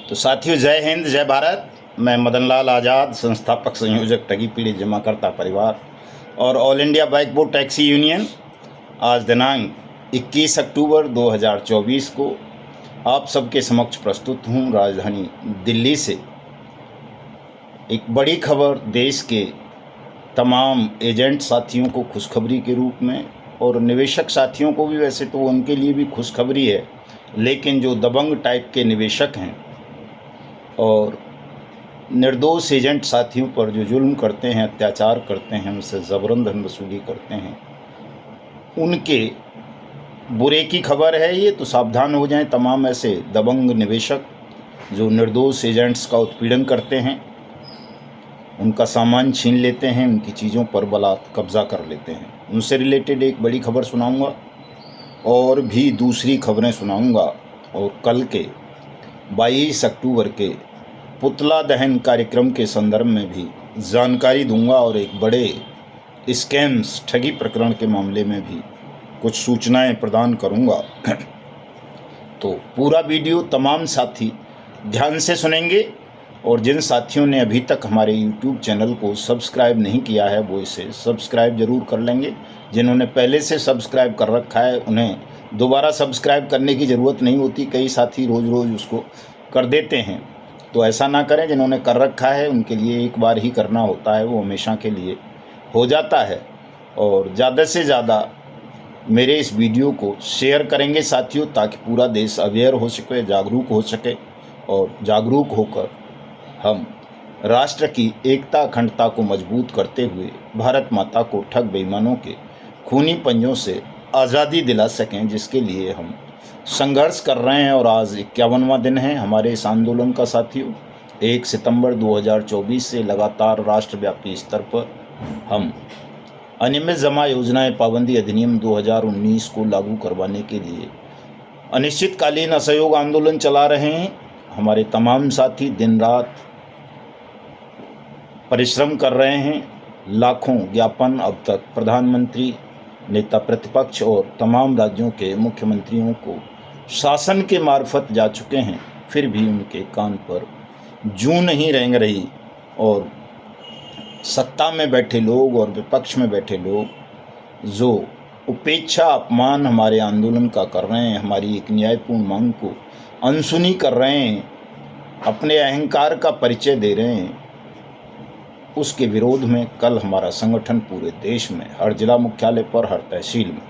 तो साथियों, जय हिंद, जय भारत। मैं मदन लाल आज़ाद, संस्थापक संयोजक ठगी पीड़ित जमाकर्ता परिवार और all India bike board taxi union, आज दिनांक 21 अक्टूबर 2024 को आप सबके समक्ष प्रस्तुत हूँ राजधानी दिल्ली से। एक बड़ी खबर देश के तमाम एजेंट साथियों को खुशखबरी के रूप में, और निवेशक साथियों को भी, वैसे तो उनके लिए भी खुशखबरी है, लेकिन जो दबंग टाइप के निवेशक हैं और निर्दोष एजेंट साथियों पर जो जुल्म करते हैं, अत्याचार करते हैं, उनसे ज़बरन धन वसूली करते हैं, उनके बुरे की खबर है ये। तो सावधान हो जाएं तमाम ऐसे दबंग निवेशक जो निर्दोष एजेंट्स का उत्पीड़न करते हैं, उनका सामान छीन लेते हैं, उनकी चीज़ों पर बलात् कब्ज़ा कर लेते हैं। उनसे रिलेटेड एक बड़ी खबर सुनाऊंगा और भी दूसरी खबरें सुनाऊंगा, और कल के 22 अक्टूबर के पुतला दहन कार्यक्रम के संदर्भ में भी जानकारी दूंगा, और एक बड़े स्कैम्स ठगी प्रकरण के मामले में भी कुछ सूचनाएं प्रदान करूंगा। तो पूरा वीडियो तमाम साथी ध्यान से सुनेंगे, और जिन साथियों ने अभी तक हमारे YouTube चैनल को सब्सक्राइब नहीं किया है वो इसे सब्सक्राइब ज़रूर कर लेंगे। जिन्होंने पहले से सब्सक्राइब कर रखा है उन्हें दोबारा सब्सक्राइब करने की ज़रूरत नहीं होती, कई साथी रोज़ रोज़ उसको कर देते हैं, तो ऐसा ना करें। जिन्होंने कर रखा है उनके लिए एक बार ही करना होता है, वो हमेशा के लिए हो जाता है। और ज़्यादा से ज़्यादा मेरे इस वीडियो को शेयर करेंगे साथियों, ताकि पूरा देश अवेयर हो सके, जागरूक हो सके, और जागरूक होकर हम राष्ट्र की एकता अखंडता को मजबूत करते हुए भारत माता को ठग बेईमानों के खूनी पंजों से आज़ादी दिला सकें, जिसके लिए हम संघर्ष कर रहे हैं। और आज 51वां दिन है हमारे इस आंदोलन का साथियों। 1 सितंबर 2024 से लगातार राष्ट्रव्यापी स्तर पर हम अनियमित जमा योजनाएं पाबंदी अधिनियम 2019 को लागू करवाने के लिए अनिश्चितकालीन असहयोग आंदोलन चला रहे हैं। हमारे तमाम साथी दिन रात परिश्रम कर रहे हैं। लाखों ज्ञापन अब तक प्रधानमंत्री, नेता प्रतिपक्ष और तमाम राज्यों के मुख्यमंत्रियों को शासन के मार्फत जा चुके हैं, फिर भी उनके कान पर जूं नहीं रेंग रही। और सत्ता में बैठे लोग और विपक्ष में बैठे लोग जो उपेक्षा, अपमान हमारे आंदोलन का कर रहे हैं, हमारी एक न्यायपूर्ण मांग को अनसुनी कर रहे हैं, अपने अहंकार का परिचय दे रहे हैं, उसके विरोध में कल हमारा संगठन पूरे देश में हर जिला मुख्यालय पर, हर तहसील में,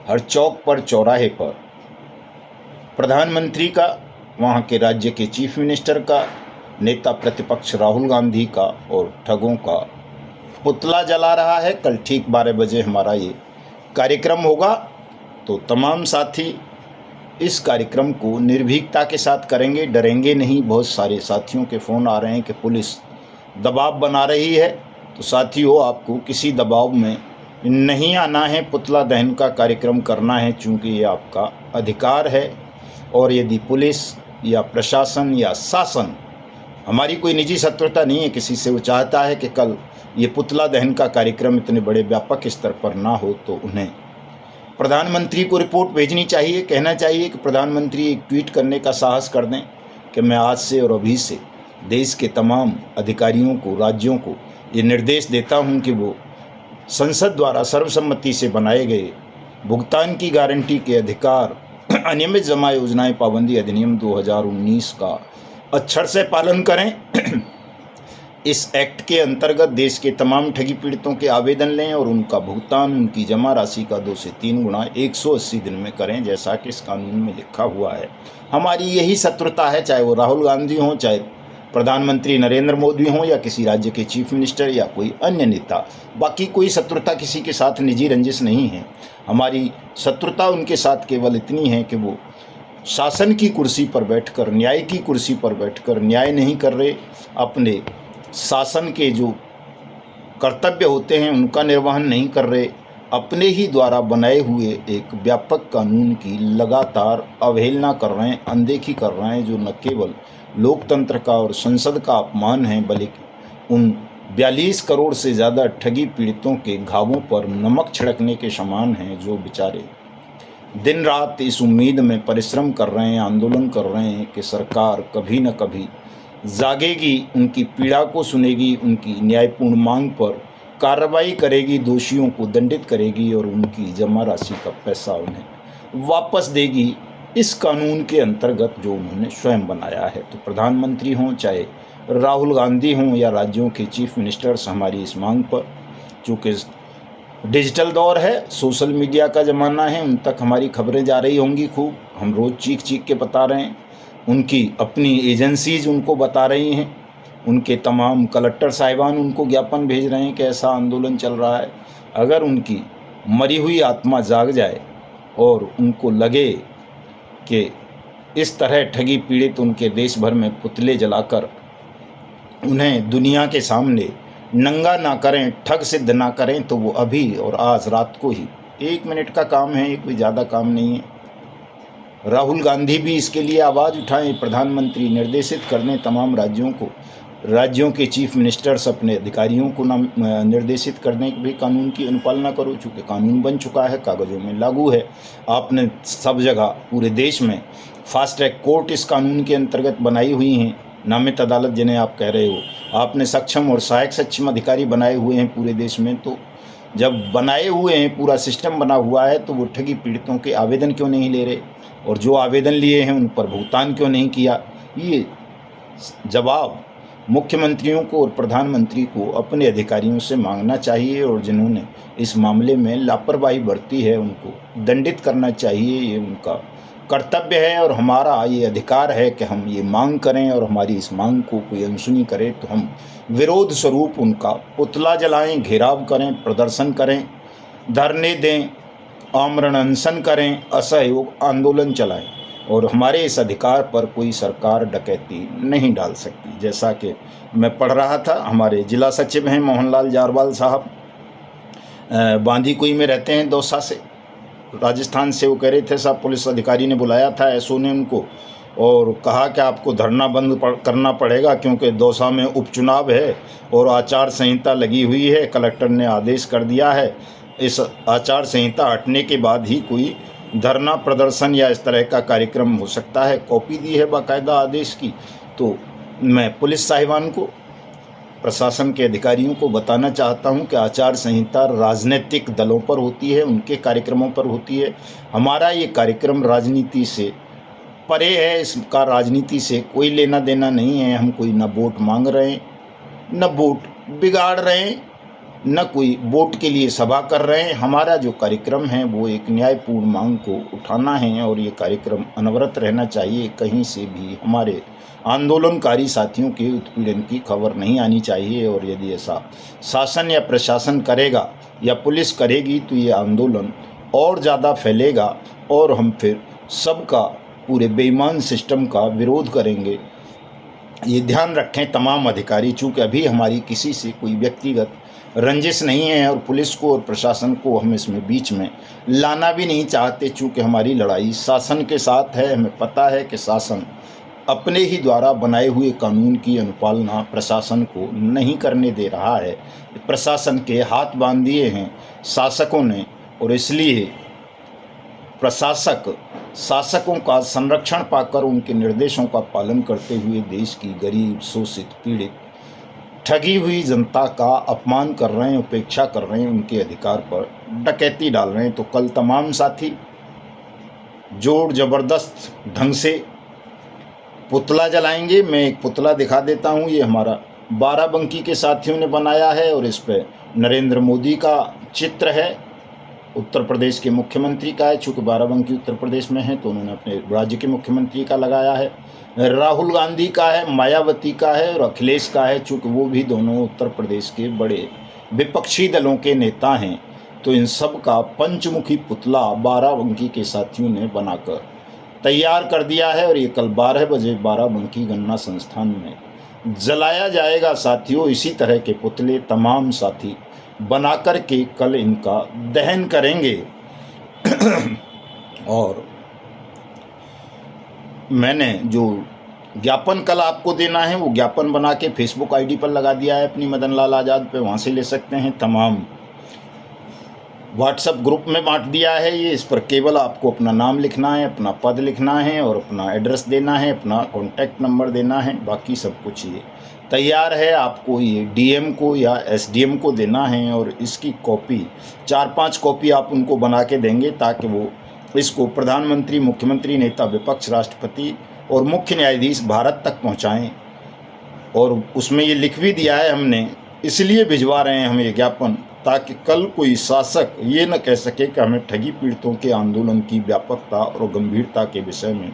हर चौक पर, चौराहे पर प्रधानमंत्री का, वहाँ के राज्य के चीफ मिनिस्टर का, नेता प्रतिपक्ष राहुल गांधी का और ठगों का पुतला जला रहा है। कल ठीक 12 बजे हमारा ये कार्यक्रम होगा। तो तमाम साथी इस कार्यक्रम को निर्भीकता के साथ करेंगे, डरेंगे नहीं। बहुत सारे साथियों के फ़ोन आ रहे हैं कि पुलिस दबाव बना रही है, तो साथियों आपको किसी दबाव में नहीं आना है। पुतला दहन का कार्यक्रम करना है, चूँकि ये आपका अधिकार है। और यदि पुलिस या प्रशासन या शासन, हमारी कोई निजी शत्रुता नहीं है किसी से, वो चाहता है कि कल ये पुतला दहन का कार्यक्रम इतने बड़े व्यापक स्तर पर ना हो, तो उन्हें प्रधानमंत्री को रिपोर्ट भेजनी चाहिए। कहना चाहिए कि प्रधानमंत्री एक ट्वीट करने का साहस कर दें कि मैं आज से और अभी से देश के तमाम अधिकारियों को, राज्यों को ये निर्देश देता हूं कि वो संसद द्वारा सर्वसम्मति से बनाए गए भुगतान की गारंटी के अधिकार, अनियमित जमा योजनाएं पाबंदी अधिनियम 2019 का अक्षर से पालन करें। इस एक्ट के अंतर्गत देश के तमाम ठगी पीड़ितों के आवेदन लें और उनका भुगतान, उनकी जमा राशि का 2 से 3 गुना 180 दिन में करें, जैसा कि इस कानून में लिखा हुआ है। हमारी यही शत्रुता है, चाहे वो राहुल गांधी हों, चाहे प्रधानमंत्री नरेंद्र मोदी हों, या किसी राज्य के चीफ मिनिस्टर या कोई अन्य नेता। बाकी कोई शत्रुता किसी के साथ निजी रंजिश नहीं है। हमारी शत्रुता उनके साथ केवल इतनी है कि वो शासन की कुर्सी पर बैठकर, न्याय की कुर्सी पर बैठकर न्याय नहीं कर रहे, अपने शासन के जो कर्तव्य होते हैं उनका निर्वहन नहीं कर रहे, अपने ही द्वारा बनाए हुए एक व्यापक कानून की लगातार अवहेलना कर रहे हैं, अनदेखी कर रहे हैं, जो न केवल लोकतंत्र का और संसद का अपमान है, बल्कि उन 42 करोड़ से ज़्यादा ठगी पीड़ितों के घावों पर नमक छिड़कने के समान हैं, जो बेचारे दिन रात इस उम्मीद में परिश्रम कर रहे हैं, आंदोलन कर रहे हैं कि सरकार कभी न कभी जागेगी, उनकी पीड़ा को सुनेगी, उनकी न्यायपूर्ण मांग पर कार्रवाई करेगी, दोषियों को दंडित करेगी और उनकी जमा राशि का पैसा उन्हें वापस देगी इस कानून के अंतर्गत जो उन्होंने स्वयं बनाया है। तो प्रधानमंत्री हों, चाहे राहुल गांधी हों या राज्यों के चीफ मिनिस्टर्स, हमारी इस मांग पर, चूँकि डिजिटल दौर है, सोशल मीडिया का ज़माना है, उन तक हमारी खबरें जा रही होंगी खूब, हम रोज़ चीख चीख के बता रहे हैं, उनकी अपनी एजेंसीज उनको बता रही हैं, उनके तमाम कलेक्टर साहिबान उनको ज्ञापन भेज रहे हैं कि ऐसा आंदोलन चल रहा है। अगर उनकी मरी हुई आत्मा जाग जाए और उनको लगे कि इस तरह ठगी पीड़ित उनके देश भर में पुतले जलाकर उन्हें दुनिया के सामने नंगा ना करें, ठग सिद्ध ना करें, तो वो अभी और आज रात को ही, 1 मिनट का काम है, कोई ज़्यादा काम नहीं है, राहुल गांधी भी इसके लिए आवाज़ उठाएं, प्रधानमंत्री निर्देशित कर दें तमाम राज्यों को, राज्यों के चीफ मिनिस्टर्स अपने अधिकारियों को निर्देशित कर दें कि भाई कानून की अनुपालना करो, चूँकि कानून बन चुका है, कागज़ों में लागू है, आपने सब जगह पूरे देश में फास्ट ट्रैक कोर्ट इस कानून के अंतर्गत बनाई हुई हैं, नामित अदालत जिन्हें आप कह रहे हो, आपने सक्षम और सहायक सक्षम अधिकारी बनाए हुए हैं पूरे देश में। तो जब बनाए हुए हैं, पूरा सिस्टम बना हुआ है, तो वो ठगी पीड़ितों के आवेदन क्यों नहीं ले रहे, और जो आवेदन लिए हैं उन पर भुगतान क्यों नहीं किया? ये जवाब मुख्यमंत्रियों को और प्रधानमंत्री को अपने अधिकारियों से मांगना चाहिए, और जिन्होंने इस मामले में लापरवाही बरती है उनको दंडित करना चाहिए। ये उनका कर्तव्य है और हमारा ये अधिकार है कि हम ये मांग करें, और हमारी इस मांग को कोई अनसुनी करे तो हम विरोध स्वरूप उनका पुतला जलाएं, घेराव करें, प्रदर्शन करें, धरने दें, आमरण अनशन करें, असहयोग आंदोलन चलाएं, और हमारे इस अधिकार पर कोई सरकार डकैती नहीं डाल सकती। जैसा कि मैं पढ़ रहा था, हमारे जिला सचिव हैं मोहनलाल जारवाल साहब, बांदीकुई में रहते हैं, दौसा से, राजस्थान से। वो कह रहे थे साहब, पुलिस अधिकारी ने बुलाया था एसओ ने उनको और कहा कि आपको धरना बंद करना पड़ेगा क्योंकि दौसा में उपचुनाव है और आचार संहिता लगी हुई है, कलेक्टर ने आदेश कर दिया है, इस आचार संहिता हटने के बाद ही कोई धरना प्रदर्शन या इस तरह का कार्यक्रम हो सकता है। कॉपी दी है बाकायदा आदेश की। तो मैं पुलिस साहिबान को, प्रशासन के अधिकारियों को बताना चाहता हूं कि आचार संहिता राजनीतिक दलों पर होती है, उनके कार्यक्रमों पर होती है। हमारा ये कार्यक्रम राजनीति से परे है, इसका राजनीति से कोई लेना देना नहीं है। हम कोई न वोट मांग रहे हैं, न वोट बिगाड़ रहे हैं, न कोई वोट के लिए सभा कर रहे हैं। हमारा जो कार्यक्रम है वो एक न्यायपूर्ण मांग को उठाना है, और ये कार्यक्रम अनवरत रहना चाहिए। कहीं से भी हमारे आंदोलनकारी साथियों के उत्पीड़न की खबर नहीं आनी चाहिए, और यदि ऐसा शासन या प्रशासन करेगा या पुलिस करेगी तो ये आंदोलन और ज़्यादा फैलेगा, और हम फिर सबका, पूरे बेईमान सिस्टम का विरोध करेंगे। ये ध्यान रखें तमाम अधिकारी, चूँकि अभी हमारी किसी से कोई व्यक्तिगत रंजिश नहीं है, और पुलिस को और प्रशासन को हम इसमें बीच में लाना भी नहीं चाहते, चूँकि हमारी लड़ाई शासन के साथ है। हमें पता है कि शासन अपने ही द्वारा बनाए हुए कानून की अनुपालना प्रशासन को नहीं करने दे रहा है। प्रशासन के हाथ बांध दिए हैं शासकों ने, और इसलिए प्रशासक शासकों का संरक्षण पाकर उनके निर्देशों का पालन करते हुए देश की गरीब, शोषित, पीड़ित, ठगी हुई जनता का अपमान कर रहे हैं, उपेक्षा कर रहे हैं, उनके अधिकार पर डकैती डाल रहे हैं। तो कल तमाम साथी जोर ज़बरदस्त ढंग से पुतला जलाएंगे। मैं एक पुतला दिखा देता हूँ, ये हमारा बाराबंकी के साथियों ने बनाया है, और इस पर नरेंद्र मोदी का चित्र है, उत्तर प्रदेश के मुख्यमंत्री का है, चूँकि बाराबंकी उत्तर प्रदेश में है तो उन्होंने अपने राज्य के मुख्यमंत्री का लगाया है, राहुल गांधी का है, मायावती का है और अखिलेश का है, चूँकि वो भी दोनों उत्तर प्रदेश के बड़े विपक्षी दलों के नेता हैं। तो इन सब का पंचमुखी पुतला बाराबंकी के साथियों ने बनाकर तैयार कर दिया है, और ये कल 12 बजे बाराबंकी गन्ना संस्थान में जलाया जाएगा। साथियों, इसी तरह के पुतले तमाम साथी बना कर के कल इनका दहन करेंगे। और मैंने जो ज्ञापन कल आपको देना है वो ज्ञापन बना के फेसबुक आईडी पर लगा दिया है अपनी, मदन लाल आज़ाद पे, वहाँ से ले सकते हैं। तमाम व्हाट्सएप ग्रुप में बांट दिया है ये। इस पर केवल आपको अपना नाम लिखना है, अपना पद लिखना है और अपना एड्रेस देना है, अपना कॉन्टैक्ट नंबर देना है। बाकी सब कुछ ये तैयार है। आपको ये डीएम को या एसडीएम को देना है और इसकी कॉपी 4-5 कॉपी आप उनको बना के देंगे ताकि वो इसको प्रधानमंत्री, मुख्यमंत्री, नेता विपक्ष, राष्ट्रपति और मुख्य न्यायाधीश भारत तक पहुँचाएँ। और उसमें ये लिख भी दिया है हमने, इसलिए भिजवा रहे हैं हम ये ज्ञापन ताकि कल कोई शासक ये न कह सके कि हमें ठगी पीड़ितों के आंदोलन की व्यापकता और गंभीरता के विषय में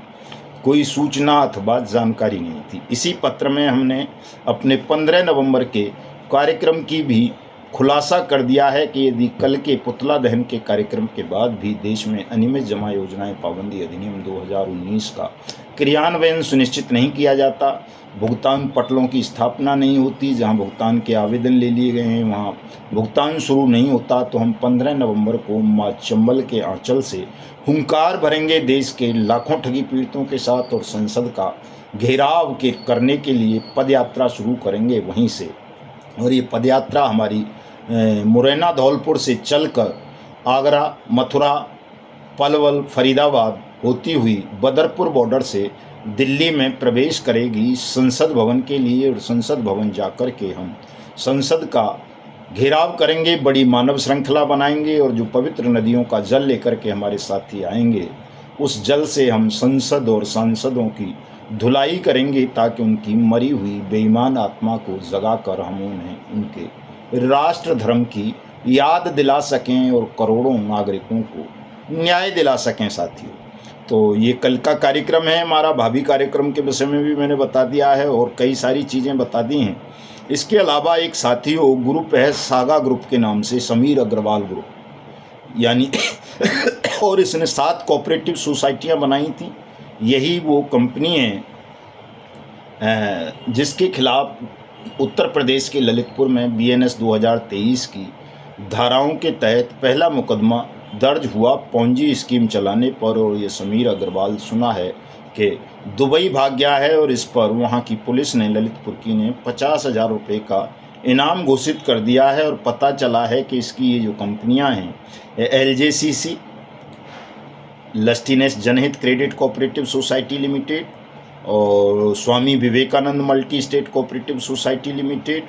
कोई सूचना अथवा जानकारी नहीं थी। इसी पत्र में हमने अपने 15 नवंबर के कार्यक्रम की भी खुलासा कर दिया है कि यदि कल के पुतला दहन के कार्यक्रम के बाद भी देश में अनियमित जमा योजनाएं पाबंदी अधिनियम 2019 का क्रियान्वयन सुनिश्चित नहीं किया जाता, भुगतान पटलों की स्थापना नहीं होती, जहां भुगतान के आवेदन ले लिए गए हैं वहां भुगतान शुरू नहीं होता, तो हम 15 नवंबर को माँ चंबल के आंचल से हुंकार भरेंगे देश के लाखों ठगी पीड़ितों के साथ और संसद का घेराव करने के लिए पदयात्रा शुरू करेंगे वहीं से। और ये पदयात्रा हमारी मुरैना धौलपुर से चलकर आगरा, मथुरा, पलवल, फरीदाबाद होती हुई बदरपुर बॉर्डर से दिल्ली में प्रवेश करेगी संसद भवन के लिए। और संसद भवन जाकर के हम संसद का घेराव करेंगे, बड़ी मानव श्रृंखला बनाएंगे और जो पवित्र नदियों का जल लेकर के हमारे साथी आएंगे उस जल से हम संसद और सांसदों की धुलाई करेंगे ताकि उनकी मरी हुई बेईमान आत्मा को जगाकर हम उन्हें उनके राष्ट्र धर्म की याद दिला सकें और करोड़ों नागरिकों को न्याय दिला सकें साथियों। तो ये कल का कार्यक्रम है हमारा। भावी कार्यक्रम के विषय में भी मैंने बता दिया है और कई सारी चीज़ें बता दी हैं। इसके अलावा एक साथियों ग्रुप है सागा ग्रुप के नाम से, समीर अग्रवाल ग्रुप यानी और इसने 7 कोऑपरेटिव सोसाइटियां बनाई थी। यही वो कंपनी है जिसके खिलाफ उत्तर प्रदेश के ललितपुर में बीएनएस 2023 की धाराओं के तहत पहला मुकदमा दर्ज हुआ पोंजी स्कीम चलाने पर। और ये समीर अग्रवाल सुना है कि दुबई भाग गया है और इस पर वहाँ की पुलिस ने, ललितपुर की ने 50,000 रुपये का इनाम घोषित कर दिया है। और पता चला है कि इसकी ये जो कंपनियाँ हैं एलजेसीसी, लस्टीनेस जनहित क्रेडिट कोऑपरेटिव सोसाइटी लिमिटेड और Swami Vivekananda multi state cooperative society limited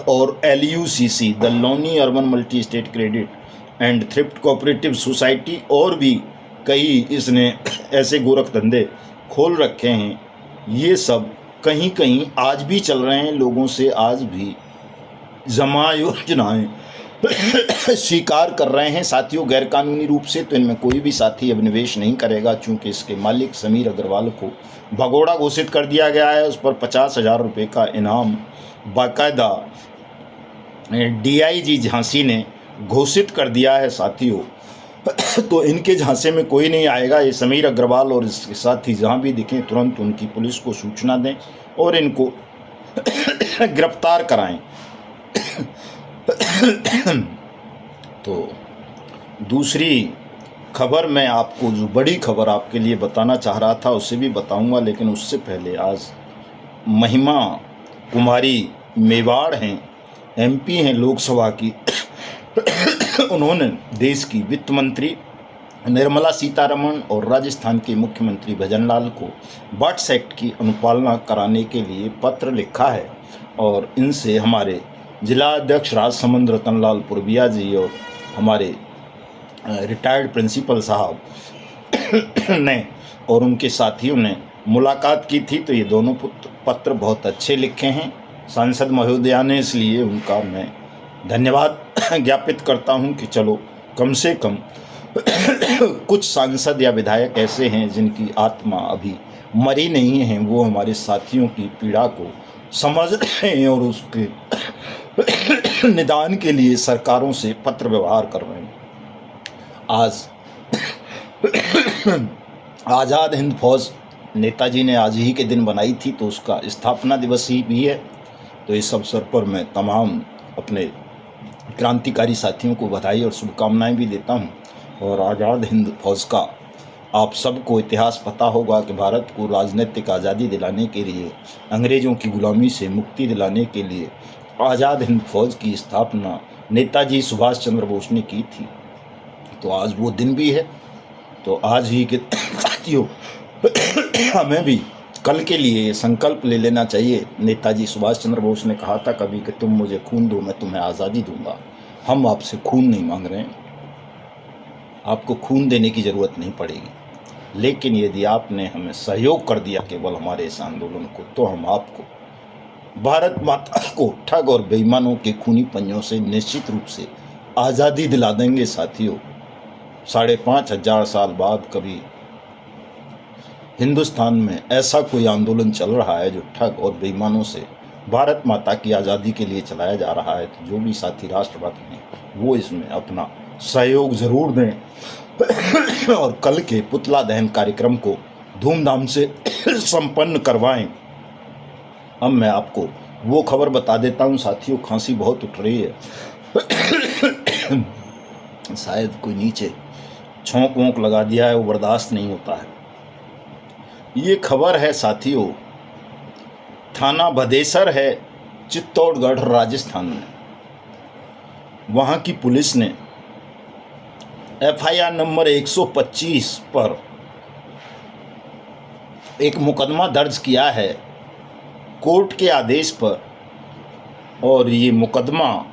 और LUCC the Loni urban multi state credit and thrift cooperative society और भी कई इसने ऐसे गोरख धंधे खोल रखे हैं। ये सब कहीं कहीं आज भी चल रहे हैं, लोगों से आज भी जमा योजनाएं स्वीकार कर रहे हैं साथियों गैरकानूनी रूप से। तो इनमें कोई भी साथी अब निवेश नहीं करेगा चूँकि इसके मालिक समीर अग्रवाल को भगोड़ा घोषित कर दिया गया है। उस पर 50,000 रुपये का इनाम बाकायदा DIG झांसी ने घोषित कर दिया है साथियों। तो इनके झांसे में कोई नहीं आएगा। ये समीर अग्रवाल और इसके साथी जहाँ भी दिखें तुरंत उनकी पुलिस को सूचना दें और इनको गिरफ्तार कराएं। तो दूसरी खबर मैं आपको, जो बड़ी खबर आपके लिए बताना चाह रहा था उससे भी बताऊंगा, लेकिन उससे पहले आज महिमा कुमारी मेवाड़ हैं, MP हैं लोकसभा की। उन्होंने देश की वित्त मंत्री निर्मला सीतारमण और राजस्थान के मुख्यमंत्री भजनलाल को बट्स एक्ट की अनुपालना कराने के लिए पत्र लिखा है। और इनसे हमारे जिला अध्यक्ष राजसमंद रतनलाल पुरबिया जी और हमारे रिटायर्ड प्रिंसिपल साहब ने और उनके साथियों ने मुलाकात की थी। तो ये दोनों पत्र बहुत अच्छे लिखे हैं सांसद महोदया ने, इसलिए उनका मैं धन्यवाद ज्ञापित करता हूं कि चलो कम से कम कुछ सांसद या विधायक ऐसे हैं जिनकी आत्मा अभी मरी नहीं है, वो हमारे साथियों की पीड़ा को समझ रहे हैं और उसके निदान के लिए सरकारों से पत्र व्यवहार कर रहे हैं। आज आज़ाद हिंद फौज नेताजी ने आज ही के दिन बनाई थी, तो उसका स्थापना दिवस ही भी है। तो इस अवसर पर मैं तमाम अपने क्रांतिकारी साथियों को बधाई और शुभकामनाएं भी देता हूं। और आज़ाद हिंद फौज का आप सबको इतिहास पता होगा कि भारत को राजनीतिक आज़ादी दिलाने के लिए, अंग्रेज़ों की गुलामी से मुक्ति दिलाने के लिए आज़ाद हिंद फौज की स्थापना नेताजी सुभाष चंद्र बोस ने की थी। तो आज वो दिन भी है। तो आज ही के साथियों हमें भी कल के लिए संकल्प ले लेना चाहिए। नेताजी सुभाष चंद्र बोस ने कहा था कभी कि तुम मुझे खून दो, मैं तुम्हें आज़ादी दूंगा। हम आपसे खून नहीं मांग रहे हैं, आपको खून देने की ज़रूरत नहीं पड़ेगी, लेकिन यदि आपने हमें सहयोग कर दिया केवल हमारे इस आंदोलन को, तो हम आपको भारत माता को ठग और बेईमानों के खूनी पंजों से निश्चित रूप से आज़ादी दिला देंगे। साथियों, 5,500 साल बाद कभी हिंदुस्तान में ऐसा कोई आंदोलन चल रहा है जो ठग और बेईमानों से भारत माता की आज़ादी के लिए चलाया जा रहा है। तो जो भी साथी राष्ट्रभक्त हैं वो इसमें अपना सहयोग ज़रूर दें और कल के पुतला दहन कार्यक्रम को धूमधाम से संपन्न करवाएं। अब मैं आपको वो खबर बता देता हूँ साथियों, खांसी बहुत उठ रही है, शायद कोई नीचे छौंक वोंक लगा दिया है, वो बर्दाश्त नहीं होता है। ये खबर है साथियों, थाना भदेसर है, चित्तौड़गढ़, राजस्थान में। वहाँ की पुलिस ने FIR नंबर 125 पर एक मुकदमा दर्ज किया है कोर्ट के आदेश पर। और ये मुकदमा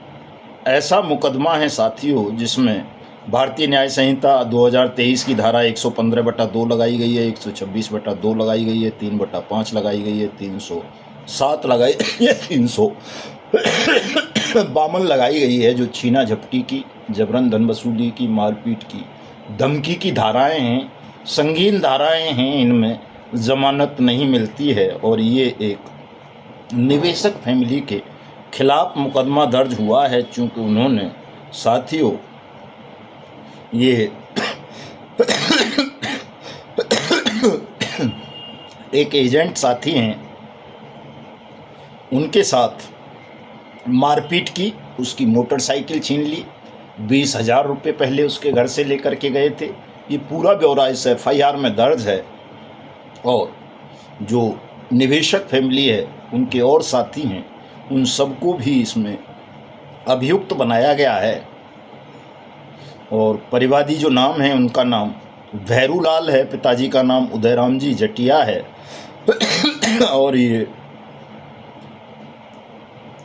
ऐसा मुकदमा है साथियों जिसमें भारतीय न्याय संहिता 2023 की धारा 115/2 लगाई गई है, 126/2 लगाई गई है, 3/5 लगाई गई है, 307 लगाई गई है, 352 लगाई गई है, जो छीना झपटी की, जबरन धन वसूली की, मारपीट की, धमकी की धाराएं हैं, संगीन धाराएं हैं। इनमें जमानत नहीं मिलती है। और ये एक निवेशक फैमिली के खिलाफ मुकदमा दर्ज हुआ है, चूँकि उन्होंने साथियों ये एक एजेंट साथी हैं, उनके साथ मारपीट की, उसकी मोटरसाइकिल छीन ली, 20,000 रुपये पहले उसके घर से लेकर के गए थे। ये पूरा ब्यौरा इस FIR में दर्ज है। और जो निवेशक फैमिली है, उनके और साथी हैं, उन सबको भी इसमें अभियुक्त बनाया गया है। और परिवादी जो नाम है, उनका नाम भैरूलाल है, पिताजी का नाम उदयराम जी जटिया है। और ये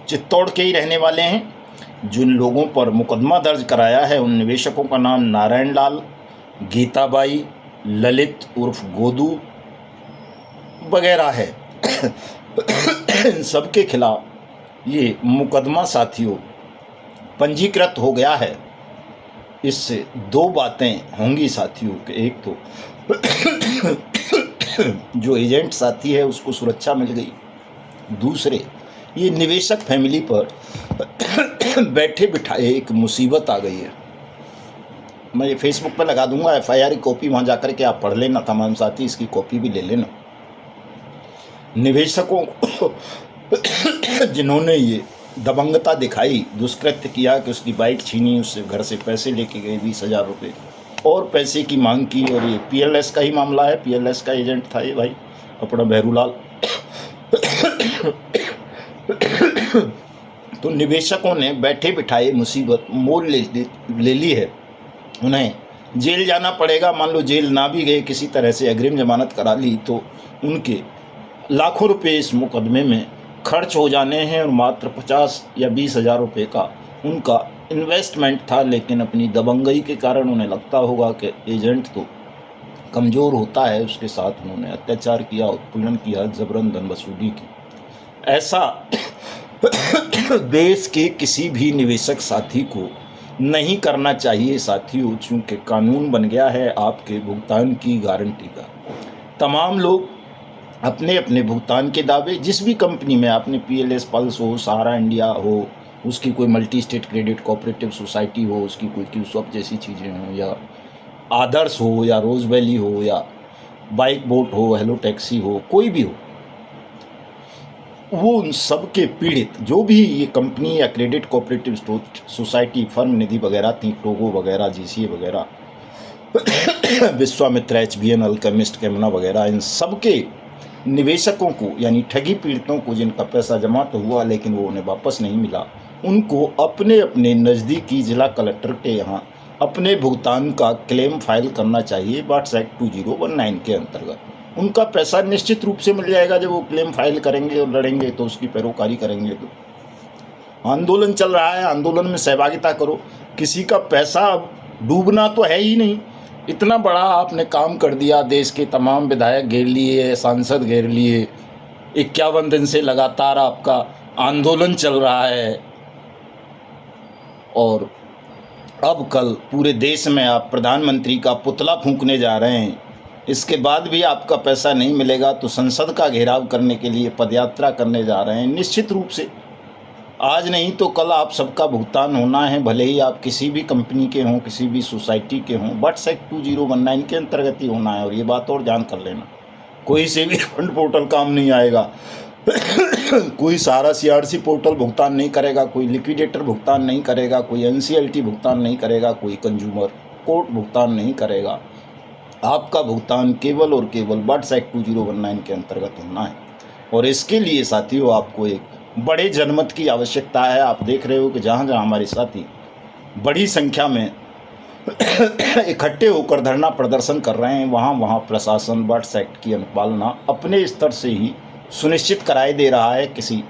चित्तौड़ के ही रहने वाले हैं। जिन लोगों पर मुकदमा दर्ज कराया है उन निवेशकों का नाम नारायण लाल, गीताबाई, ललित उर्फ गोदू वगैरह है। इन सबके खिलाफ ये मुकदमा साथियों पंजीकृत हो गया है। इससे दो बातें होंगी साथियों कि एक तो जो एजेंट साथी है उसको सुरक्षा मिल गई, दूसरे ये निवेशक फैमिली पर बैठे बिठाए एक मुसीबत आ गई है। मैं ये फेसबुक पर लगा दूंगा FIR की कॉपी, वहाँ जाकर के आप पढ़ लेना, तमाम साथी इसकी कॉपी भी ले लेना। निवेशकों को जिन्होंने ये दबंगता दिखाई, दुष्कृत्य किया कि उसकी बाइक छीनी, उससे घर से पैसे लेके गए 20,000 रुपये और पैसे की मांग की। और ये PLS का ही मामला है, PLS का एजेंट था ये भाई अपना भैरूलाल। तो निवेशकों ने बैठे बिठाए मुसीबत मोल ले ली है। उन्हें जेल जाना पड़ेगा। मान लो जेल ना भी गए, किसी तरह से अग्रिम जमानत करा ली, तो उनके लाखों रुपए इस मुकदमे में खर्च हो जाने हैं। और मात्र 50 या 20,000 रुपये का उनका इन्वेस्टमेंट था। लेकिन अपनी दबंगई के कारण उन्हें लगता होगा कि एजेंट तो कमज़ोर होता है, उसके साथ उन्होंने अत्याचार किया, उत्पीड़न किया, जबरन धन वसूली की। ऐसा देश के किसी भी निवेशक साथी को नहीं करना चाहिए साथियों, चूँकि कानून बन गया है आपके भुगतान की गारंटी का। तमाम लोग अपने अपने भुगतान के दावे, जिस भी कंपनी में आपने PLS पल्स हो, सहारा इंडिया हो, उसकी कोई multi state credit cooperative society हो, उसकी कोई क्यूसॉप जैसी चीज़ें हों, या आदर्श हो, या रोज वैली हो, या बाइक बोट हो, हेलो टैक्सी हो, कोई भी हो, वो उन सब के पीड़ित जो भी ये कंपनी या क्रेडिट कोऑपरेटिव सोसाइटी, फर्म निधि वगैरह थी, टोगो वगैरह, GCA वगैरह, विश्वामित्र, HBN, अल्केमिस्ट, कैमना वगैरह, इन सब के निवेशकों को यानी ठगी पीड़ितों को जिनका पैसा जमा तो हुआ लेकिन वो उन्हें वापस नहीं मिला, उनको अपने अपने नज़दीकी जिला कलेक्टर के यहाँ अपने भुगतान का क्लेम फाइल करना चाहिए वाट्स एक्ट 2019 के अंतर्गत। उनका पैसा निश्चित रूप से मिल जाएगा। जब वो क्लेम फाइल करेंगे और लड़ेंगे तो उसकी पैरोकारी करेंगे। तो आंदोलन चल रहा है, आंदोलन में सहभागिता करो। किसी का पैसा डूबना तो है ही नहीं। इतना बड़ा आपने काम कर दिया, देश के तमाम विधायक घेर लिए, सांसद घेर लिए, 51 दिन से लगातार आपका आंदोलन चल रहा है और अब कल पूरे देश में आप प्रधानमंत्री का पुतला फूंकने जा रहे हैं। इसके बाद भी आपका पैसा नहीं मिलेगा तो संसद का घेराव करने के लिए पदयात्रा करने जा रहे हैं। निश्चित रूप से आज नहीं तो कल आप सबका भुगतान होना है, भले ही आप किसी भी कंपनी के हों, किसी भी सोसाइटी के हों। वाट्स एक्ट 2019 के अंतर्गत ही होना है। और ये बात और जान कर लेना, कोई से भी फंड पोर्टल काम नहीं आएगा। कोई सारा सीआरसी पोर्टल भुगतान नहीं करेगा, कोई लिक्विडेटर भुगतान नहीं करेगा, कोई एनसीएलटी भुगतान नहीं करेगा, कोई कंज्यूमर कोर्ट भुगतान नहीं करेगा। आपका भुगतान केवल और केवल वाट्स एक्ट 2019 के अंतर्गत होना है। और इसके लिए साथियों आपको एक बड़े जनमत की आवश्यकता है। आप देख रहे हो कि जहाँ जहाँ हमारे साथी बड़ी संख्या में इकट्ठे होकर धरना प्रदर्शन कर रहे हैं, वहाँ वहाँ प्रशासन वाट्स एक्ट की अनुपालना अपने स्तर से ही सुनिश्चित कराए दे रहा है। किसी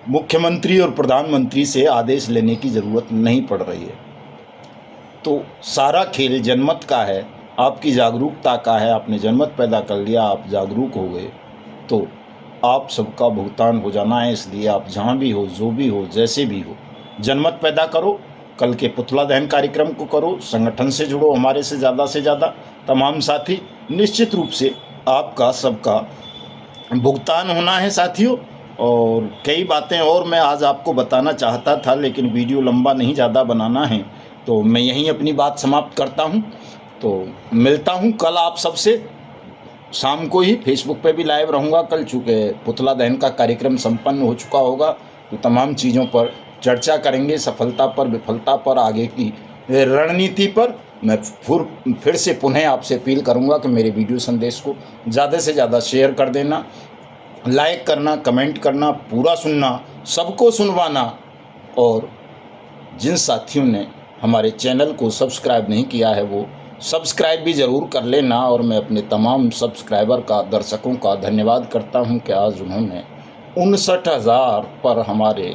मुख्यमंत्री और प्रधानमंत्री से आदेश लेने की ज़रूरत नहीं पड़ रही है। तो सारा खेल जनमत का है, आपकी जागरूकता का है। आपने जनमत पैदा कर लिया, आप जागरूक हो गए तो आप सबका भुगतान हो जाना है। इसलिए आप जहाँ भी हो, जो भी हो, जैसे भी हो, जनमत पैदा करो। कल के पुतला दहन कार्यक्रम को करो, संगठन से जुड़ो हमारे से ज़्यादा तमाम साथी। निश्चित रूप से आपका सबका भुगतान होना है साथियों। और कई बातें और मैं आज आपको बताना चाहता था, लेकिन वीडियो लंबा नहीं ज़्यादा बनाना है तो मैं यहीं अपनी बात समाप्त करता हूं। तो मिलता हूं कल आप सबसे शाम को ही। फेसबुक पे भी लाइव रहूँगा कल, चूँकि पुतला दहन का कार्यक्रम संपन्न हो चुका होगा तो तमाम चीज़ों पर चर्चा करेंगे, सफलता पर, विफलता पर, आगे की रणनीति पर। मैं फिर से पुनः आपसे अपील करूंगा कि मेरे वीडियो संदेश को ज़्यादा से ज़्यादा शेयर कर देना, लाइक करना, कमेंट करना, पूरा सुनना, सबको सुनवाना। और जिन साथियों ने हमारे चैनल को सब्सक्राइब नहीं किया है वो सब्सक्राइब भी ज़रूर कर लेना। और मैं अपने तमाम सब्सक्राइबर का, दर्शकों का धन्यवाद करता हूं कि आज उन्होंने 59,000 पर हमारे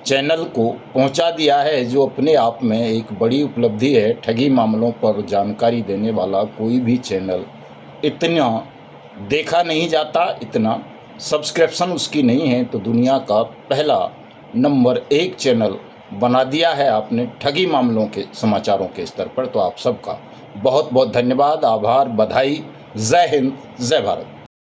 चैनल को पहुंचा दिया है, जो अपने आप में एक बड़ी उपलब्धि है। ठगी मामलों पर जानकारी देने वाला कोई भी चैनल इतना देखा नहीं जाता, इतना सब्सक्रिप्शन उसकी नहीं है। तो दुनिया का पहला नंबर 1 चैनल बना दिया है आपने ठगी मामलों के समाचारों के स्तर पर। तो आप सबका बहुत बहुत धन्यवाद, आभार, बधाई। जय हिंद, जय भारत।